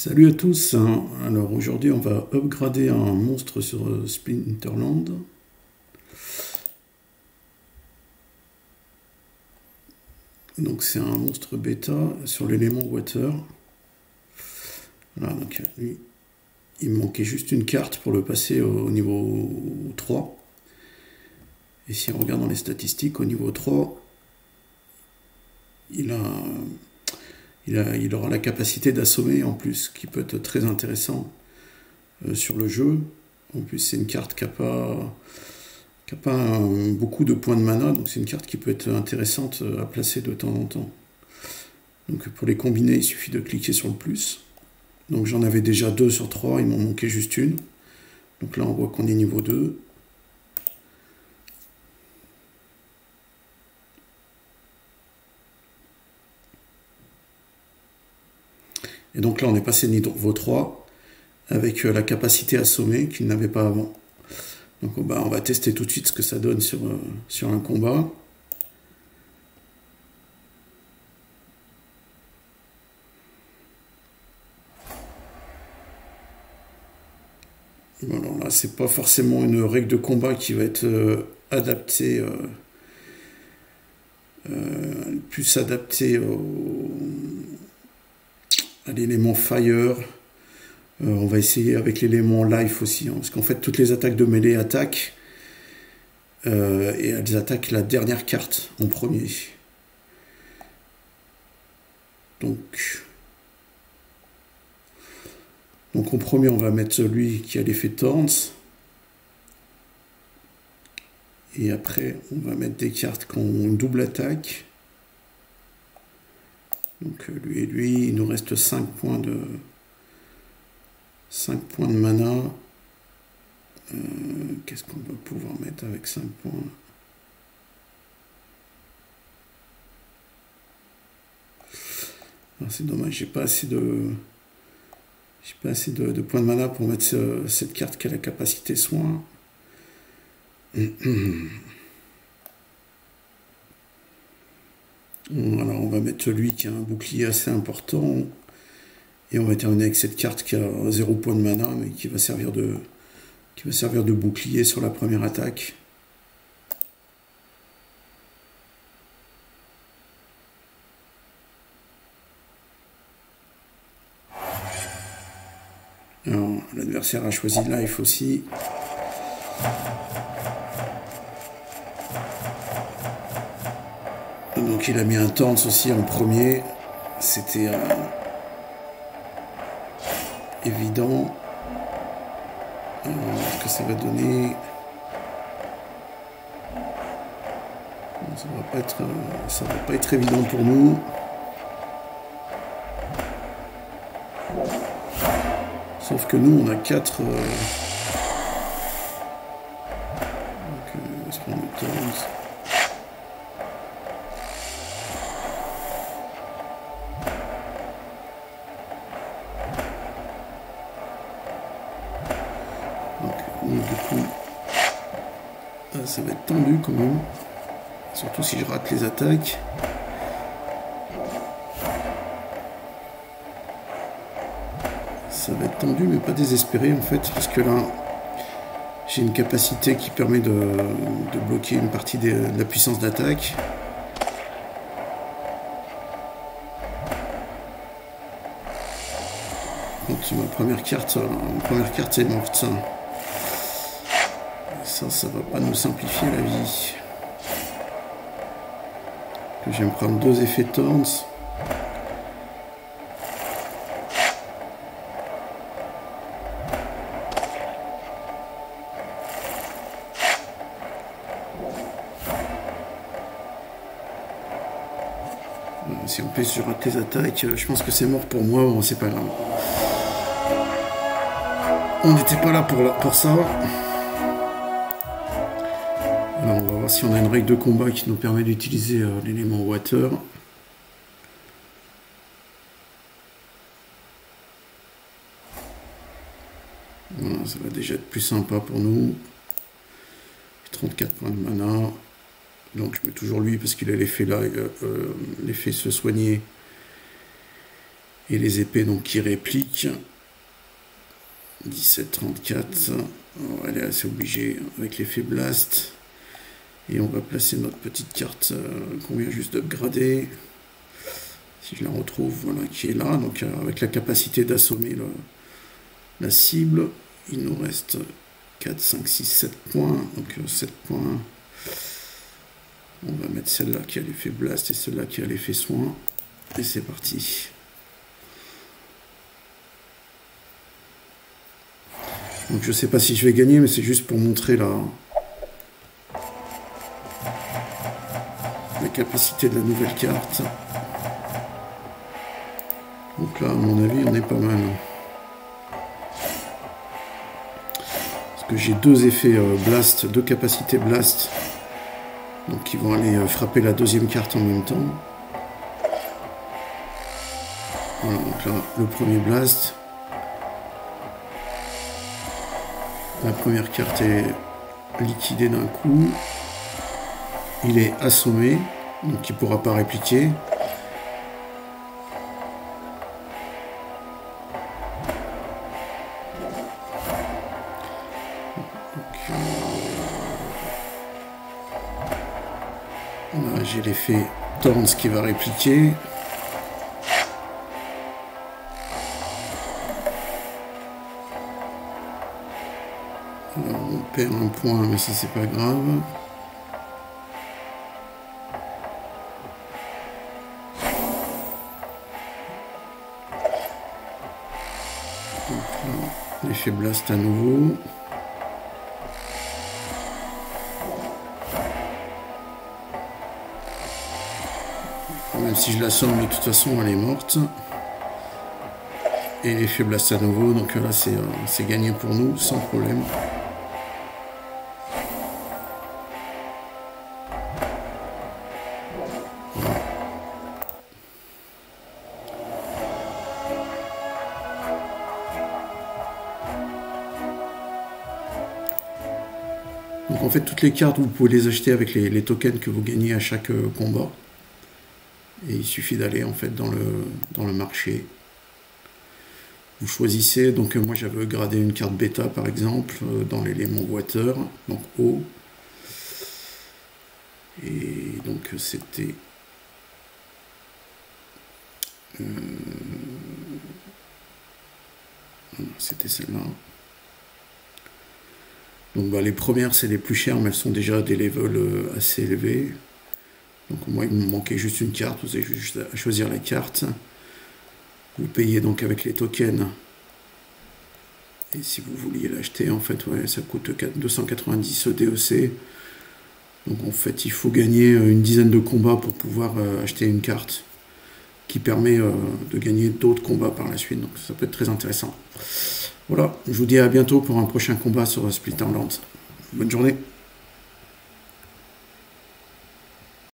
Salut à tous, alors aujourd'hui on va upgrader un monstre sur Splinterland. Donc c'est un monstre bêta sur l'élément water. Voilà, donc lui, il me manquait juste une carte pour le passer au niveau 3. Et si on regarde dans les statistiques, au niveau 3, il aura la capacité d'assommer en plus, qui peut être très intéressant sur le jeu. En plus c'est une carte qui n'a pas beaucoup de points de mana, donc c'est une carte qui peut être intéressante à placer de temps en temps. Donc pour les combiner, il suffit de cliquer sur le plus. Donc j'en avais déjà 2 sur 3, il m'en manquait juste une. Donc là on voit qu'on est niveau 2. Et donc là on est passé niveau 3 avec la capacité à assommer qu'il n'avait pas avant. Donc on va tester tout de suite ce que ça donne sur un combat. Bon, alors là, c'est pas forcément une règle de combat qui va être adaptée, plus adaptée à l'élément fire. On va essayer avec l'élément life aussi, parce qu'en fait toutes les attaques de mêlée attaquent et elles attaquent la dernière carte en premier. Donc en premier on va mettre celui qui a l'effet Thorns. Et après on va mettre des cartes qui ont une double attaque. Donc lui et lui, il nous reste 5 points de mana. Qu'est-ce qu'on va pouvoir mettre avec 5 points? C'est dommage, j'ai pas assez de points de mana pour mettre cette carte qui a la capacité soin. Alors on va mettre celui qui a un bouclier assez important. Et on va terminer avec cette carte qui a 0 point de mana, mais qui va servir de bouclier sur la première attaque. Alors l'adversaire a choisi life aussi. Donc il a mis un Thorns aussi en premier. C'était évident. Ce que ça va donner, ça va pas être évident pour nous. Sauf que nous on a 4 donc on va se prendre le Thorns. Du coup, ça va être tendu quand même, surtout si je rate les attaques. Ça va être tendu mais pas désespéré en fait, parce que là j'ai une capacité qui permet de bloquer une partie de la puissance d'attaque. Donc ma première carte c'est morte ça. Ça va pas nous simplifier la vie. Je vais me prendre 2 effets Thorns. Si en plus je rate les attaques, je pense que c'est mort pour moi. Bon, c'est pas grave. On n'était pas là pour ça. Alors on va voir si on a une règle de combat qui nous permet d'utiliser l'élément water. Voilà, ça va déjà être plus sympa pour nous. 34 points de mana. Donc je mets toujours lui parce qu'il a l'effet là, l'effet se soigner Et les épées donc qui répliquent. 17-34. Elle est assez obligée avec l'effet blast. Et on va placer notre petite carte qu'on vient juste d'upgrader. Si je la retrouve, voilà, qui est là. Donc avec la capacité d'assommer la cible. Il nous reste 4, 5, 6, 7 points. Donc 7 points. On va mettre celle-là qui a l'effet blast et celle-là qui a l'effet soin. Et c'est parti. Donc je sais pas si je vais gagner, mais c'est juste pour montrer la capacité de la nouvelle carte. Donc là, à mon avis, on est pas mal. Parce que j'ai deux effets blast, deux capacités blast. Donc qui vont aller frapper la deuxième carte en même temps. Voilà, donc là, le premier blast. La première carte est liquidée d'un coup. Il est assommé, donc il ne pourra pas répliquer. Là, j'ai l'effet Thorns qui va répliquer. Alors, on perd un point, mais ça c'est pas grave. L'effet blast à nouveau. Même si je l'assomme, de toute façon, elle est morte. Et l'effet blast à nouveau, donc là c'est gagné pour nous, sans problème. Voilà. Donc en fait, toutes les cartes, vous pouvez les acheter avec les tokens que vous gagnez à chaque combat. Et il suffit d'aller en fait dans le marché. Vous choisissez, donc moi j'avais gradé une carte bêta par exemple, dans l'élément water, donc eau. Et donc c'était... c'était celle-là. Donc bah, les premières c'est les plus chères, mais elles sont déjà à des levels assez élevés. Donc moi il me manquait juste une carte, vous avez juste à choisir la carte. Vous payez donc avec les tokens. Et si vous vouliez l'acheter, en fait, ouais, ça coûte 290 DEC. Donc en fait, il faut gagner une dizaine de combats pour pouvoir acheter une carte qui permet de gagner d'autres combats par la suite. Donc ça peut être très intéressant. Voilà, je vous dis à bientôt pour un prochain combat sur Splinterlands. Bonne journée.